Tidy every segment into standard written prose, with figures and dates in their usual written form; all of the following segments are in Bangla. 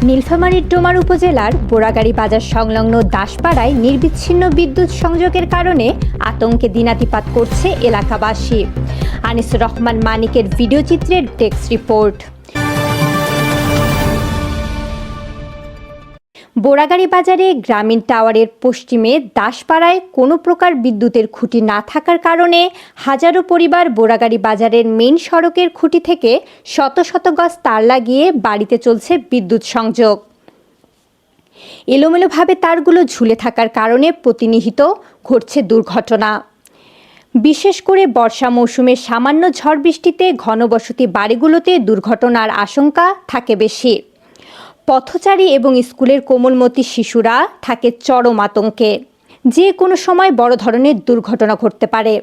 নীলফামারীর ডোমার উপজেলার বোরাগাড়ী বাজার সংলগ্ন দাসপাড়ায় নির্বিচ্ছিন্ন বিদ্যুৎ সংযোগের কারণে আতঙ্কে দিনাতিপাত করছে এলাকাবাসী। আনিসুর রহমান মানিকের ভিডিওচিত্রের ডেস্ক রিপোর্ট। বোরাগাড়ী বাজারে গ্রামীণ টাওয়ারের পশ্চিমে দাসপাড়ায় কোনো প্রকার বিদ্যুতের খুঁটি না থাকার কারণে হাজারো পরিবার বোরাগাড়ী বাজারের মেইন সড়কের খুঁটি থেকে শত শত গজ তার লাগিয়ে বাড়িতে চলছে বিদ্যুৎ সংযোগ। এলোমেলোভাবে তারগুলো ঝুলে থাকার কারণে প্রতিনিয়ত ঘটছে দুর্ঘটনা। বিশেষ করে বর্ষা মৌসুমে সামান্য ঝড় বৃষ্টিতে ঘনবসতি বাড়িগুলোতে দুর্ঘটনার আশঙ্কা থাকে বেশি। পথচারী এবং স্কুলের কোমলমতি শিশুরা থাকে চরম আতঙ্কে। যে কোনো সময় বড় ধরনের দুর্ঘটনা ঘটতে পারে।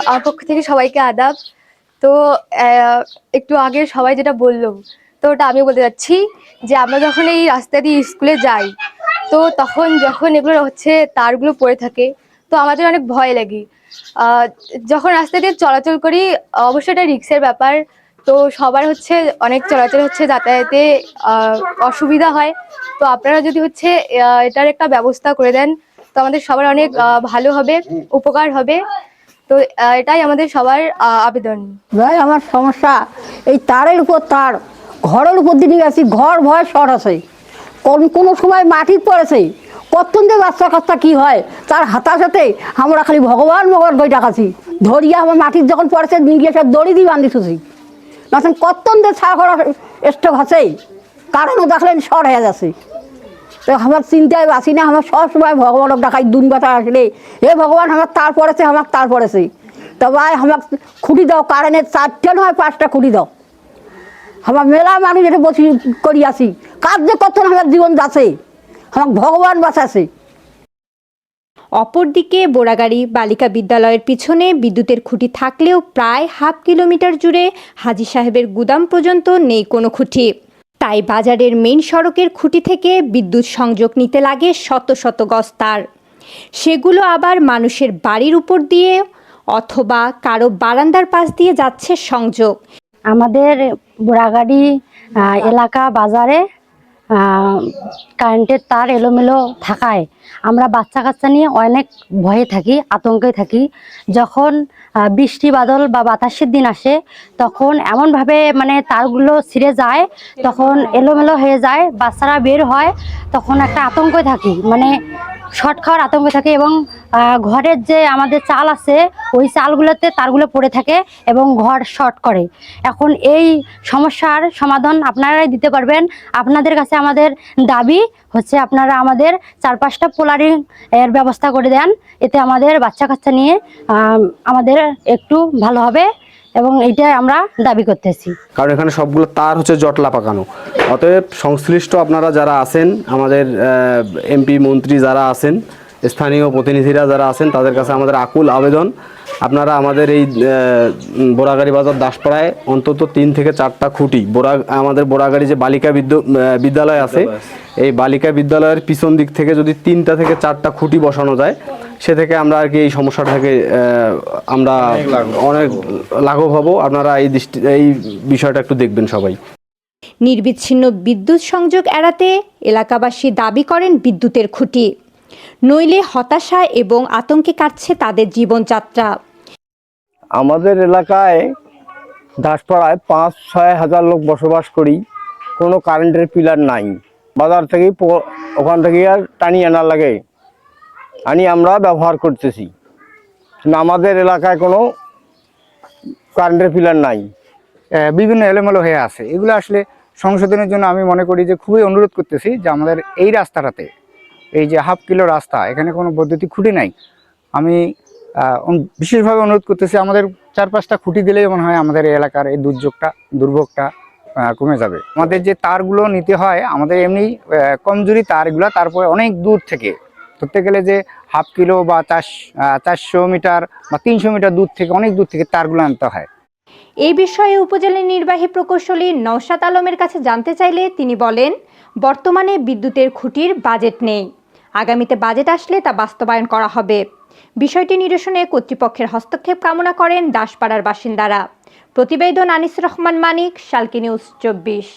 আমার পক্ষ থেকে সবাইকে আদাব। তো একটু আগে সবাই যেটা বললো, তো ওটা আমি বলতে যাচ্ছি যে আমরা যখন এই রাস্তা দিয়ে স্কুলে যাই, তো তখন যখন এগুলো হচ্ছে তারগুলো পড়ে থাকে, তো আমাদের অনেক ভয় লাগে। যখন রাস্তা দিয়ে চলাচল করি, অবশ্যই এটা রিস্কের ব্যাপার। তো সবার হচ্ছে অনেক চলাচল হচ্ছে, যাতায়াতে অসুবিধা হয়। তো আপনারা যদি হচ্ছে এটার একটা ব্যবস্থা করে দেন, তো আমাদের সবার অনেক ভালো হবে, উপকার হবে। তো এটাই আমাদের সবার আবেদন। ভাই আমার সমস্যা এই তারের উপর তার, ঘরের উপর দিয়ে গেছি, ঘর ভয় শর্ট আছে, কোনো সময় মাটির পড়েছে, কতক্ষণ যে বাচ্চা কাচ্চা কী হয় তার হাতার সাথে আমরা খালি ভগবান ভগবান বই ডাকাছি। ধরিয়া আমার মাটির যখন পড়েছে নিয়ে সব দড়ি দিয়ে বান্ধি থুছি, নাচেন কতক্ষণ যে ছা করা স্টক আছে, কারণও দেখলেন শর্ট হয়ে যাচ্ছে। তো আমার চিন্তায় বাঁচি না, আমার সবসময় ভগবানক ডাকাই দুন ব্যথা আসলে, হে ভগবান আমার তার পড়েছে, আমার তার পড়েছে, তা ভাই আমার খুঁটি দাও, কারেন্টের 4টে নয় 5টা খুঁটি দাও। আমার মেলা মানুষ এটা বসি করি আসি, কাজ যে কত আমার জীবন যাচ্ছে, আমার ভগবান বাঁচাছে। অপরদিকে বোরাগাড়ী বালিকা বিদ্যালয়ের পিছনে বিদ্যুতের খুঁটি থাকলেও প্রায় হাফ কিলোমিটার জুড়ে হাজী সাহেবের গুদাম পর্যন্ত নেই কোনো খুঁটি। তাই বাজারের মেইন সড়কের খুঁটি থেকে বিদ্যুৎ সংযোগ নিতে লাগে শত শত গজ তার। সেগুলো আবার মানুষের বাড়ির উপর দিয়ে অথবা কারো বারান্দার পাশ দিয়ে যাচ্ছে সংযোগ। আমাদের বোরাগাড়ী এলাকা বাজারে কারেন্টের তার এলোমেলো থাকায় আমরা বাচ্চা কাচ্চা নিয়ে অনেক ভয়ে থাকি, আতঙ্কে থাকি। যখন বৃষ্টি বাদল বা বাতাসের দিন আসে, তখন এমনভাবে মানে তারগুলো ছিঁড়ে যায়, তখন এলোমেলো হয়ে যায়, বাচ্চারা বের হয়, তখন একটা আতঙ্কে থাকি, মানে শর্ট খাওয়ার আতঙ্ক থাকে। এবং ঘরের যে আমাদের চাল আছে, ওই চালগুলোতে তারগুলো পড়ে থাকে এবং ঘর শর্ট করে। এখন এই সমস্যার সমাধান আপনারাই দিতে পারবেন। আপনাদের কাছে আমাদের দাবি হচ্ছে আপনারা আমাদের 4-5টা পোলারিং এর ব্যবস্থা করে দেন, এতে আমাদের বাচ্চা কাচ্চা নিয়ে আমাদের একটু ভালো হবে এবং এইটাই আমরা দাবি করতেছি। কারণ এখানে সবগুলো তার হচ্ছে জটলা পাকানো। অতএব সংশ্লিষ্ট আপনারা যারা আছেন, আমাদের এমপি মন্ত্রী যারা আছেন, স্থানীয় প্রতিনিধিরা যারা আছেন, তাদের কাছে আমাদের আকুল আবেদন, আপনারা আমাদের এই বোরাগাড়ী বাজার দাসপাড়ায় অন্তত 3 থেকে 4টা খুঁটি, আমাদের বোরাগাড়ী যে বালিকা বিদ্যালয় আছে, এই বালিকা বিদ্যালয়ের পিছন দিক থেকে যদি 3টা থেকে 4টা খুঁটি বসানো যায়, সে থেকে আমরা আর কি এই সমস্যাটা থেকে আমরা অনেক লাঘব হব। আপনারা এই বিষয়টা একটু দেখবেন সবাই। নির্বিচ্ছিন্ন বিদ্যুৎ সংযোগ এড়াতে এলাকাবাসী দাবি করেন বিদ্যুতের খুঁটি, নইলে হতাশা এবং আতঙ্কে কাটছে তাদের জীবনযাত্রা। আমাদের এলাকায় দাসপাড়ায় 5-6 হাজার লোক বসবাস করি, কোনো কারেন্টের পিলার নাই। বাজার থেকে ওখান থেকে আর টানি আনার লাগে, আমরা ব্যবহার করতেছি, কিন্তু আমাদের এলাকায় কোনো কারেন্টের পিলার নাই, বিভিন্ন এলোমেলো হয়ে আছে। এগুলো আসলে সংশোধনের জন্য আমি মনে করি যে খুবই অনুরোধ করতেছি যে আমাদের এই রাস্তাটাতে, এই যে হাফ কিলো রাস্তা, এখানে কোনো বৈদ্যুতিক খুঁটি নাই। আমি বিশেষভাবে অনুরোধ করতেছি, আমাদের 4-5টা খুঁটি দিলেই মনে হয় আমাদের এই এলাকার এই দুর্ভোগটা কমে যাবে। আমাদের যে তারগুলো নিতে হয়, আমাদের এমনি কমজোরি তারগুলো, তারপরে অনেক দূর থেকে ধরতে গেলে যে হাফ কিলো বা 400 মিটার বা 300 মিটার দূর থেকে, অনেক দূর থেকে তারগুলো আনতে হয়। এই বিষয়ে উপজেলা নির্বাহী প্রকৌশলী নওশাদ আলমের কাছে জানতে চাইলে তিনি বলেন, বর্তমানে বিদ্যুতের খুঁটির বাজেট নেই, আগামীতে বাজেট আসলে তা বাস্তবায়ন করা হবে। বিষয়টি নিরসনে কর্তৃপক্ষের হস্তক্ষেপ কামনা করেন দাসপাড়ার বাসিন্দারা। প্রতিবেদন আনিসুর রহমান মানিক, শালকি নিউজ 24।